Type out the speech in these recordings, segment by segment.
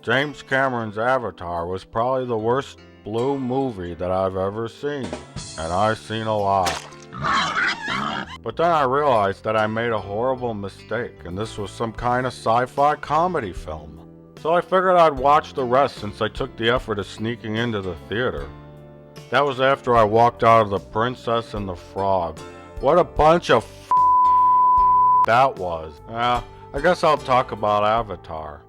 James Cameron's Avatar was probably the worst blue movie that I've ever seen, and I've seen a lot. But then I realized that I made a horrible mistake, and this was some kind of sci-fi comedy film. So I figured I'd watch the rest since I took the effort of sneaking into the theater. That was after I walked out of The Princess and the Frog. What a bunch of that was. I guess I'll talk about Avatar.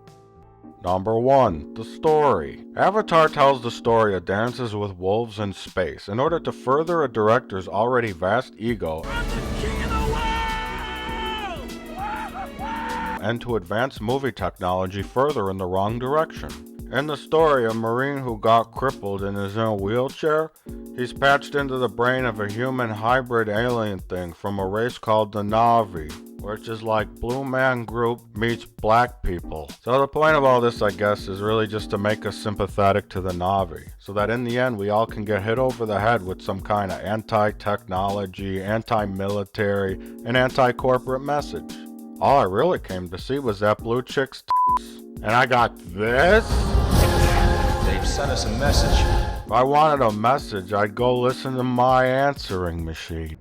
Number 1. The story. Avatar tells the story of Dances with Wolves in space in order to further a director's already vast ego and to advance movie technology further in the wrong direction. In the story, a Marine who got crippled and is in a wheelchair, he's patched into the brain of a human hybrid alien thing from a race called the Na'vi, which is like Blue Man Group meets black people. So the point of all this, I guess, is really just to make us sympathetic to the Na'vi, so that in the end we all can get hit over the head with some kind of anti-technology, anti-military, and anti-corporate message. All I really came to see was that blue chick's tits. And I got this? They've sent us a message. If I wanted a message, I'd go listen to my answering machine.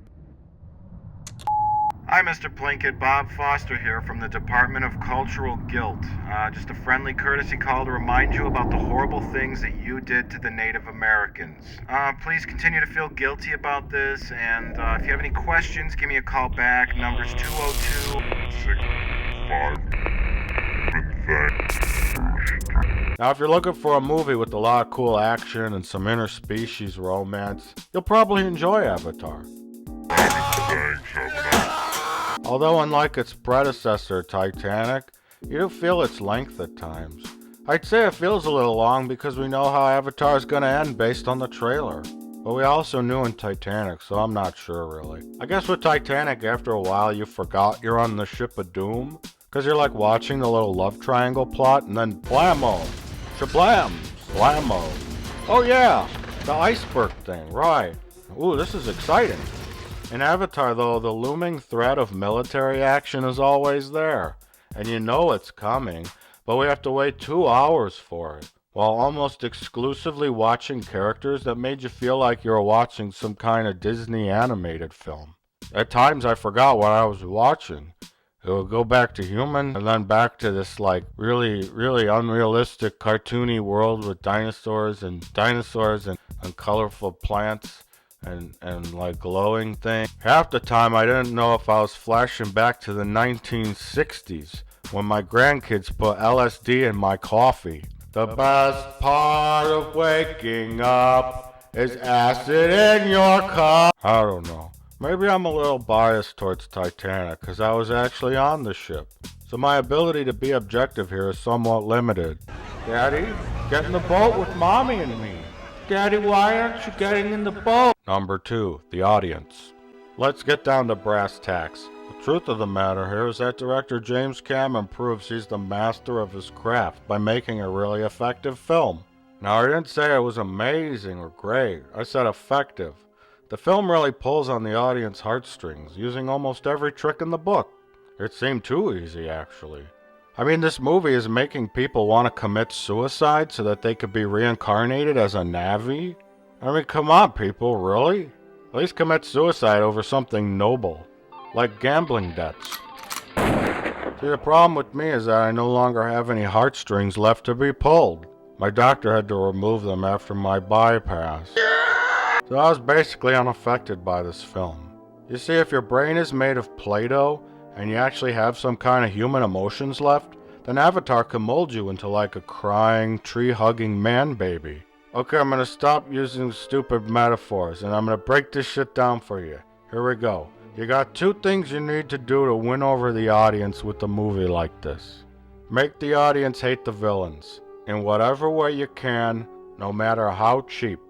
Hi, Mr. Plinkett. Bob Foster here from the Department of Cultural Guilt. Just a friendly courtesy call to remind you about the horrible things that you did to the Native Americans. Please continue to feel guilty about this, and if you have any questions, give me a call back. Number's 202-65. Now, if you're looking for a movie with a lot of cool action and some interspecies romance, you'll probably enjoy Avatar. Although unlike its predecessor, Titanic, you do feel its length at times. I'd say it feels a little long because we know how Avatar is going to end based on the trailer. But we also knew in Titanic, so I'm not sure really. I guess with Titanic, after a while you forgot you're on the ship of doom, because you're like watching the little love triangle plot, and then blammo, shablam, blammo. Oh yeah, the iceberg thing, right. Ooh, this is exciting. In Avatar, though, the looming threat of military action is always there, and you know it's coming, but we have to wait 2 hours for it, while almost exclusively watching characters that made you feel like you were watching some kind of Disney animated film. At times I forgot what I was watching. It would go back to human, and then back to this like really unrealistic cartoony world with dinosaurs and colorful plants. And like glowing thing. Half the time I didn't know if I was flashing back to the 1960s when my grandkids put LSD in my coffee. The best part of waking up is acid in your cup. I don't know. Maybe I'm a little biased towards Titanic because I was actually on the ship. So my ability to be objective here is somewhat limited. Daddy, get in the boat with Mommy and me. Daddy, why aren't you getting in the boat? Number 2, the audience. Let's get down to brass tacks. The truth of the matter here is that director James Cameron proves he's the master of his craft by making a really effective film. Now, I didn't say it was amazing or great. I said effective. The film really pulls on the audience heartstrings, using almost every trick in the book. It seemed too easy, actually. I mean, this movie is making people want to commit suicide so that they could be reincarnated as a Na'vi? I mean, come on, people, really? At least commit suicide over something noble, like gambling debts. See, the problem with me is that I no longer have any heartstrings left to be pulled. My doctor had to remove them after my bypass. So I was basically unaffected by this film. You see, if your brain is made of Play-Doh, and you actually have some kind of human emotions left, then Avatar can mold you into like a crying, tree-hugging man-baby. Okay, I'm gonna stop using stupid metaphors, and I'm gonna break this shit down for you. Here we go. You got 2 things you need to do to win over the audience with a movie like this. Make the audience hate the villains, in whatever way you can, no matter how cheap.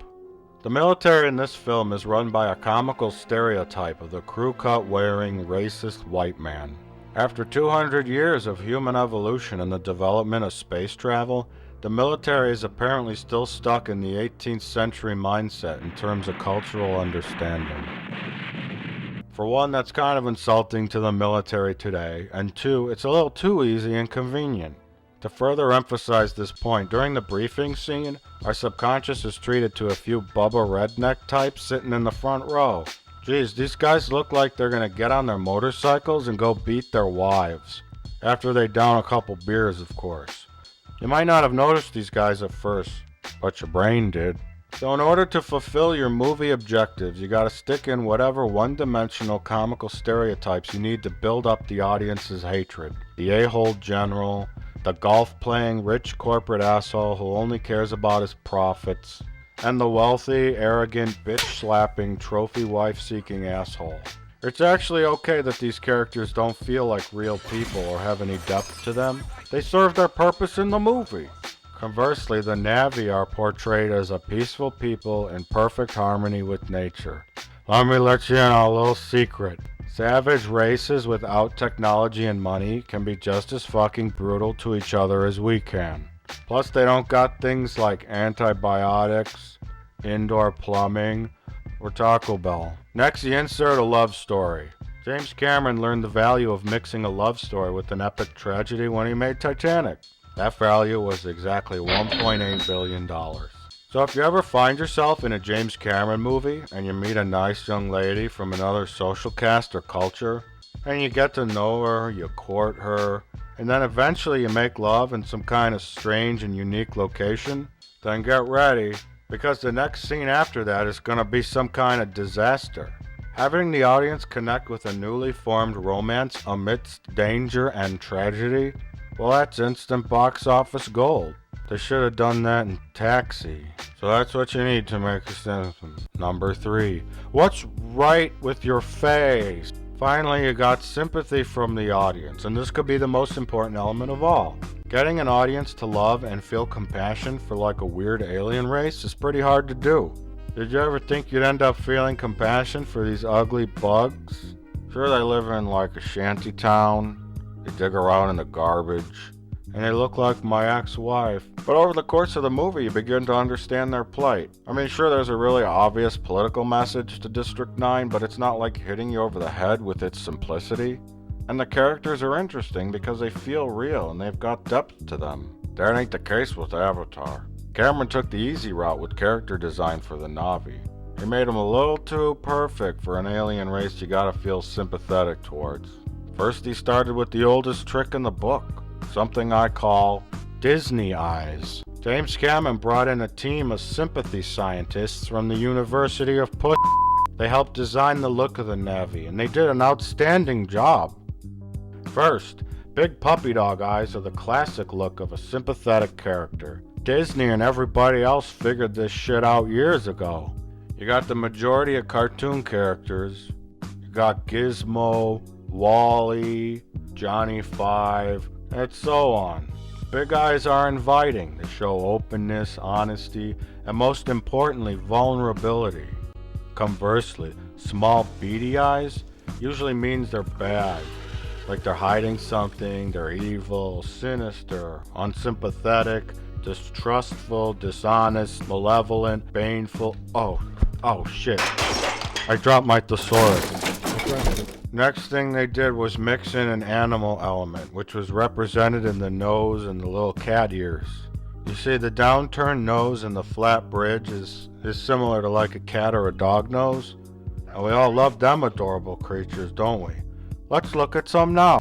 The military in this film is run by a comical stereotype of the crew-cut wearing racist white man. After 200 years of human evolution and the development of space travel, the military is apparently still stuck in the 18th century mindset in terms of cultural understanding. For one, that's kind of insulting to the military today, and 2, it's a little too easy and convenient. To further emphasize this point, during the briefing scene, our subconscious is treated to a few Bubba redneck types sitting in the front row. Geez, these guys look like they're gonna get on their motorcycles and go beat their wives. After they down a couple beers, of course. You might not have noticed these guys at first, but your brain did. So in order to fulfill your movie objectives, you gotta stick in whatever one-dimensional comical stereotypes you need to build up the audience's hatred. The a-hole general, the golf-playing rich corporate asshole who only cares about his profits, and the wealthy, arrogant, bitch-slapping, trophy wife-seeking asshole. It's actually okay that these characters don't feel like real people or have any depth to them. They serve their purpose in the movie. Conversely, the Na'vi are portrayed as a peaceful people in perfect harmony with nature. Let me let you in on a little secret. Savage races without technology and money can be just as fucking brutal to each other as we can. Plus, they don't got things like antibiotics, indoor plumbing, or Taco Bell. Next, you insert a love story. James Cameron learned the value of mixing a love story with an epic tragedy when he made Titanic. That value was exactly $1.8 billion. So if you ever find yourself in a James Cameron movie and you meet a nice young lady from another social caste or culture, and you get to know her, you court her, and then eventually you make love in some kind of strange and unique location, then get ready, because the next scene after that is going to be some kind of disaster. Having the audience connect with a newly formed romance amidst danger and tragedy, well, that's instant box office gold. They should have done that in Taxi. So that's what you need to make a sentence. Number 3. What's right with your face? Finally, you got sympathy from the audience, and this could be the most important element of all. Getting an audience to love and feel compassion for like a weird alien race is pretty hard to do. Did you ever think you'd end up feeling compassion for these ugly bugs? Sure, they live in like a shanty town, they dig around in the garbage, and they look like my ex-wife. But over the course of the movie, you begin to understand their plight. I mean, sure, there's a really obvious political message to District 9, but it's not like hitting you over the head with its simplicity. And the characters are interesting because they feel real and they've got depth to them. That ain't the case with Avatar. Cameron took the easy route with character design for the Na'vi. He made them a little too perfect for an alien race you gotta feel sympathetic towards. First, he started with the oldest trick in the book, something I call Disney eyes. James Cameron brought in a team of sympathy scientists from the University of Puss. They helped design the look of the Na'vi, and they did an outstanding job. First, big puppy dog eyes are the classic look of a sympathetic character. Disney and everybody else figured this shit out years ago. You got the majority of cartoon characters. You got Gizmo, Wall-E, Johnny Five, and so on. Big eyes are inviting. They show openness, honesty, and most importantly, vulnerability. Conversely, small beady eyes usually means they're bad. Like they're hiding something, they're evil, sinister, unsympathetic, distrustful, dishonest, malevolent, baneful. Oh shit. I dropped my thesaurus. Next thing they did was mix in an animal element, which was represented in the nose and the little cat ears. You see, the downturned nose and the flat bridge is similar to like a cat or a dog nose. And we all love them adorable creatures, don't we? Let's look at some now.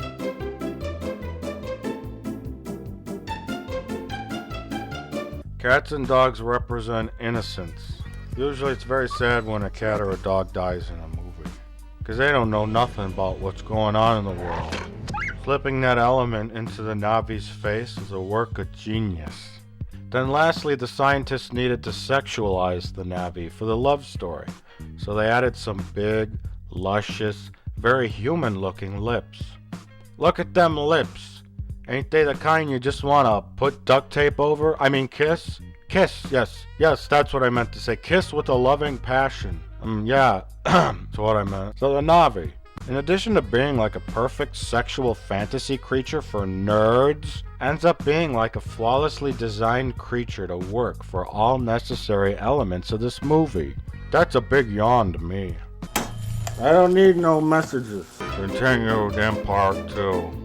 Cats and dogs represent innocence. Usually it's very sad when a cat or a dog dies in a movie, because they don't know nothing about what's going on in the world. Flipping that element into the Na'vi's face is a work of genius. Then lastly, the scientists needed to sexualize the Na'vi for the love story, so they added some big, luscious, very human-looking lips. Look at them lips. Ain't they the kind you just want to put duct tape over? I mean kiss? Kiss, yes, that's what I meant to say. Kiss with a loving passion. Yeah, that's what I meant. So the Na'vi, in addition to being like a perfect sexual fantasy creature for nerds, ends up being like a flawlessly designed creature to work for all necessary elements of this movie. That's a big yawn to me. I don't need no messages. Continued in part 2.